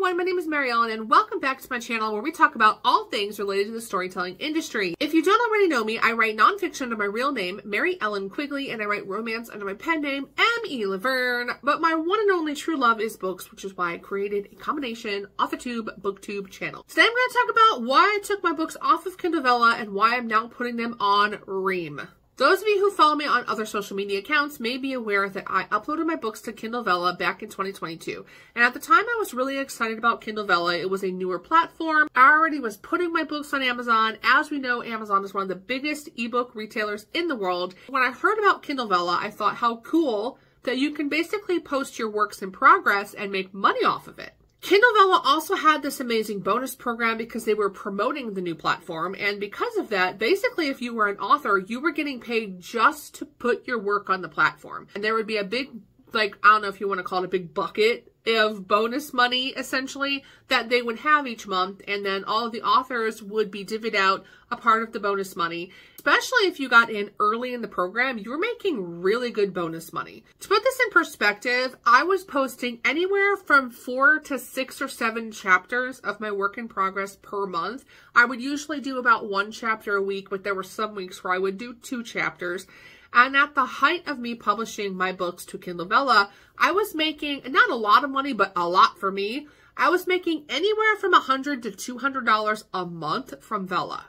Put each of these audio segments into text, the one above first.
everyone, my name is Mary Ellen and welcome back to my channel where we talk about all things related to the storytelling industry. If you don't already know me, I write nonfiction under my real name, Mary Ellen Quigley, and I write romance under my pen name, M.E. Laverne, but my one and only true love is books, which is why I created a combination authortube, booktube channel. Today I'm going to talk about why I took my books off of Kindle Vella and why I'm now putting them on Ream. Those of you who follow me on other social media accounts may be aware that I uploaded my books to Kindle Vella back in 2022. And at the time I was really excited about Kindle Vella. It was a newer platform. I already was putting my books on Amazon. As we know, Amazon is one of the biggest ebook retailers in the world. When I heard about Kindle Vella, I thought how cool that you can basically post your works in progress and make money off of it. Kindle Vella also had this amazing bonus program because they were promoting the new platform, and because of that, basically if you were an author, you were getting paid just to put your work on the platform. And there would be a big, I don't know if you want to call it a big bucket of bonus money, essentially, that they would have each month, and then all of the authors would be divvied out a part of the bonus money. Especially if you got in early in the program, you were making really good bonus money. To put this in perspective, I was posting anywhere from 4 to 6 or 7 chapters of my work in progress per month. I would usually do about 1 chapter a week, but there were some weeks where I would do 2 chapters. And at the height of me publishing my books to Kindle Vella, I was making, not a lot of money, but a lot for me. I was making anywhere from $100 to $200 a month from Vella.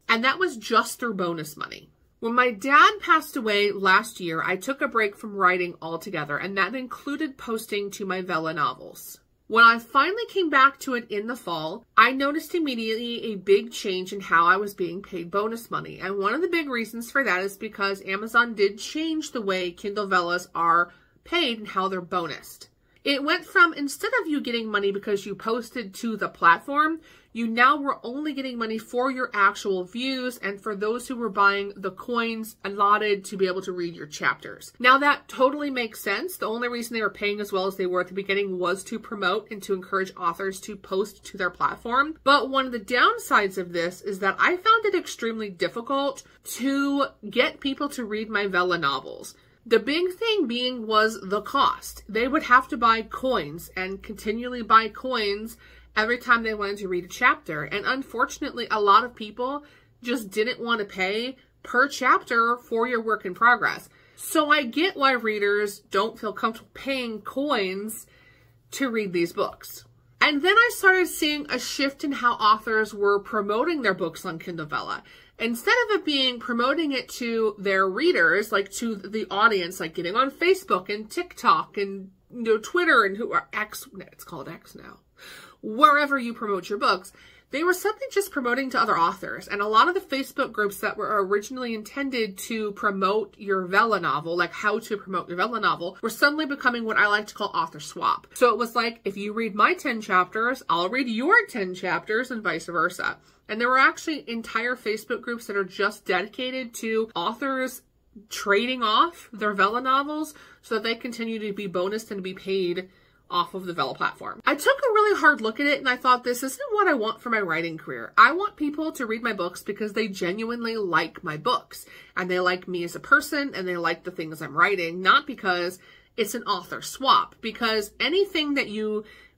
And that was just through bonus money. When my dad passed away last year, I took a break from writing altogether, and that included posting to my Vella novels. When I finally came back to it in the fall, I noticed immediately a big change in how I was being paid bonus money. And one of the big reasons for that is because Amazon did change the way Kindle Vellas are paid and how they're bonused. It went from, instead of you getting money because you posted to the platform, you now were only getting money for your actual views and for those who were buying the coins allotted to be able to read your chapters. Now that totally makes sense. The only reason they were paying as well as they were at the beginning was to promote and to encourage authors to post to their platform. But one of the downsides of this is that I found it extremely difficult to get people to read my Vella novels. The big thing being was the cost. They would have to buy coins and continually buy coins every time they wanted to read a chapter. And unfortunately, a lot of people just didn't want to pay per chapter for your work in progress. So I get why readers don't feel comfortable paying coins to read these books. And then I started seeing a shift in how authors were promoting their books on Kindle Vella. Instead of it being promoting it to their readers, like to the audience, like getting on Facebook and TikTok and Twitter and X, it's called X now, wherever you promote your books, they were suddenly just promoting to other authors. And a lot of the Facebook groups that were originally intended to promote your Vella novel, like how to promote your Vella novel, were suddenly becoming what I like to call author swap. So it was like, if you read my 10 chapters, I'll read your 10 chapters and vice versa. And there were actually entire Facebook groups that are just dedicated to authors trading off their Vella novels so that they continue to be bonused and to be paid off of the Vella platform. I took a really hard look at it and I thought, this isn't what I want for my writing career. I want people to read my books because they genuinely like my books and they like me as a person and they like the things I'm writing, not because it's an author swap. Because anything that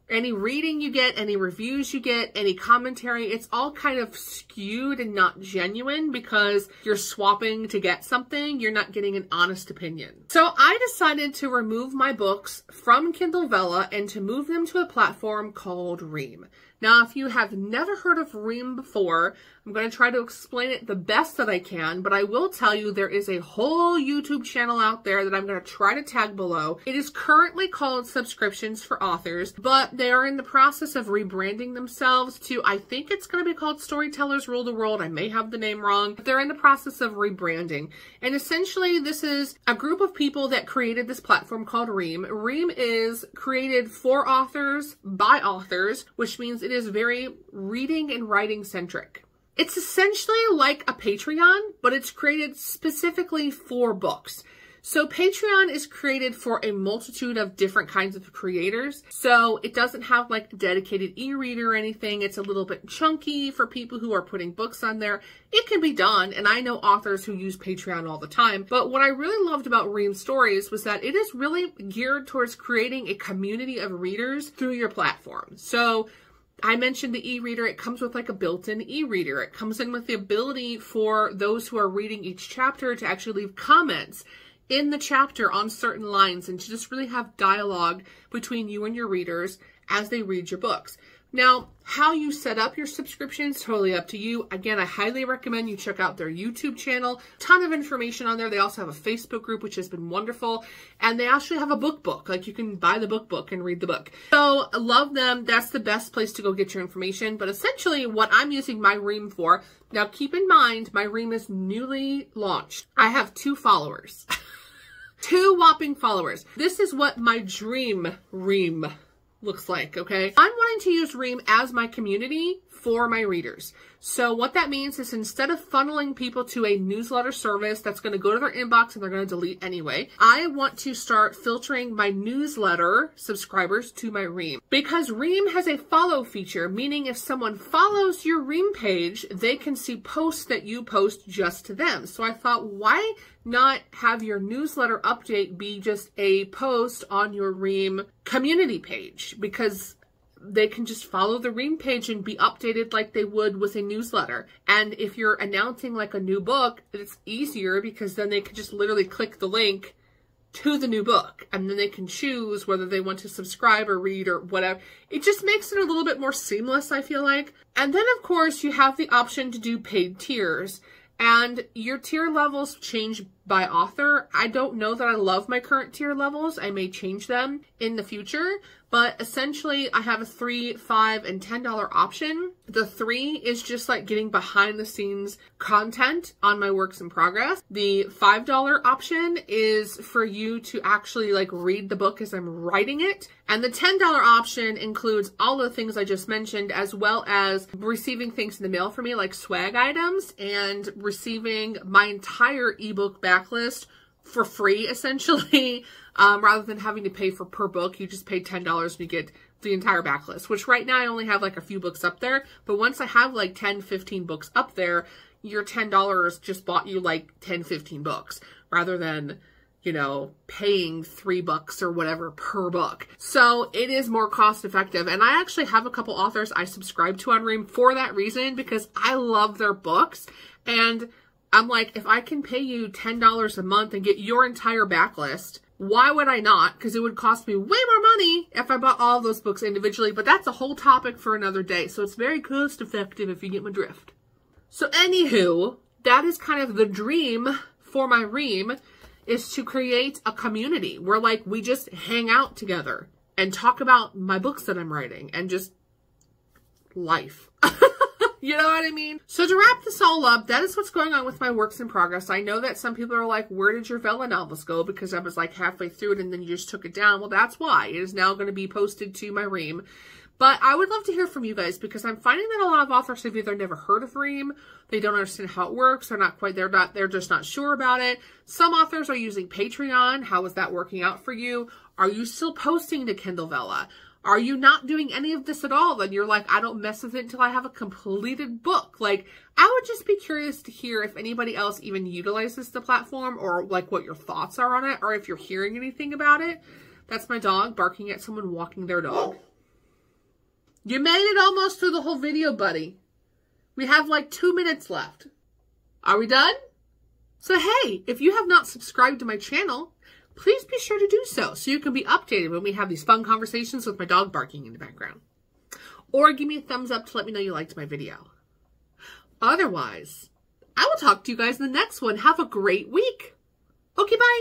any reading you get, any reviews you get, any commentary, it's all kind of skewed and not genuine because you're swapping to get something. You're not getting an honest opinion. So I decided to remove my books from Kindle Vella and to move them to a platform called Ream. Now, if you have never heard of Ream before, I'm going to try to explain it the best that I can, but I will tell you there is a whole YouTube channel out there that I'm going to try to tag below. It is currently called Subscriptions for Authors, but they are in the process of rebranding themselves to, I think it's going to be called Storytellers Rule the World. I may have the name wrong, but they're in the process of rebranding. And essentially, this is a group of people that created this platform called Ream. Ream is created for authors, by authors, which means it is very reading and writing centric. It's essentially like a Patreon, but it's created specifically for books. So Patreon is created for a multitude of different kinds of creators. So it doesn't have like a dedicated e-reader or anything. It's a little bit chunky for people who are putting books on there. It can be done, and I know authors who use Patreon all the time. But what I really loved about Ream Stories was that it is really geared towards creating a community of readers through your platform. So I mentioned the e-reader. It comes with like a built-in e-reader. It comes in with the ability for those who are reading each chapter to actually leave comments in the chapter on certain lines and to just really have dialogue between you and your readers as they read your books. Now, how you set up your subscription is totally up to you. Again, I highly recommend you check out their YouTube channel. Ton of information on there. They also have a Facebook group, which has been wonderful. And they actually have a book. Like you can buy the book and read the book. So I love them. That's the best place to go get your information. But essentially what I'm using my Ream for, now keep in mind, my Ream is newly launched. I have 2 followers. 2 whopping followers. This is what my dream Ream looks like, okay? I'm wanting to use Ream as my community for my readers. So what that means is instead of funneling people to a newsletter service that's going to go to their inbox and they're going to delete anyway, I want to start filtering my newsletter subscribers to my Ream. Because Ream has a follow feature, meaning if someone follows your Ream page, they can see posts that you post just to them. So I thought, why not have your newsletter update be just a post on your Ream community page? Because they can just follow the Ream page and be updated like they would with a newsletter. And if you're announcing like a new book, it's easier because then they can just literally click the link to the new book and then they can choose whether they want to subscribe or read or whatever. It just makes it a little bit more seamless, I feel like. And then of course you have the option to do paid tiers. And your tier levels change by author. I don't know that I love my current tier levels. I may change them in the future, but essentially I have a $3, $5, and $10 option. The 3 is just like getting behind the scenes content on my works in progress. The $5 option is for you to actually like read the book as I'm writing it. And the $10 option includes all the things I just mentioned, as well as receiving things in the mail for me, like swag items, and receiving my entire ebook backlist for free, essentially. Rather than having to pay for per book, you just pay $10 and you get the entire backlist, which right now I only have like a few books up there. But once I have like 10, 15 books up there, your $10 just bought you like 10, 15 books rather than, you know, paying $3 or whatever per book. So it is more cost effective. And I actually have a couple authors I subscribe to on Ream for that reason, because I love their books. And I'm like, if I can pay you $10 a month and get your entire backlist, why would I not? Because it would cost me way more money if I bought all those books individually. But that's a whole topic for another day. So it's very cost effective if you get my drift. So anywho, that is kind of the dream for my Ream, is to create a community where like we just hang out together and talk about my books that I'm writing and just life. You know what I mean? So to wrap this all up, that is what's going on with my works in progress. I know that some people are like, where did your Vella novels go? Because I was like halfway through it and then you just took it down. Well, that's why. It is now going to be posted to my Ream. But I would love to hear from you guys, because I'm finding that a lot of authors have either never heard of Ream, they don't understand how it works, they're just not sure about it. Some authors are using Patreon. How is that working out for you? Are you still posting to Kindle Vella? Are you not doing any of this at all? Then you're like, I don't mess with it until I have a completed book. Like, I would just be curious to hear if anybody else even utilizes the platform, or like what your thoughts are on it, or if you're hearing anything about it. That's my dog barking at someone walking their dog. You made it almost through the whole video, buddy. We have like 2 minutes left. Are we done? So hey, if you have not subscribed to my channel, please be sure to do so you can be updated when we have these fun conversations with my dog barking in the background. Or give me a thumbs up to let me know you liked my video. Otherwise, I will talk to you guys in the next one. Have a great week. Okay, bye.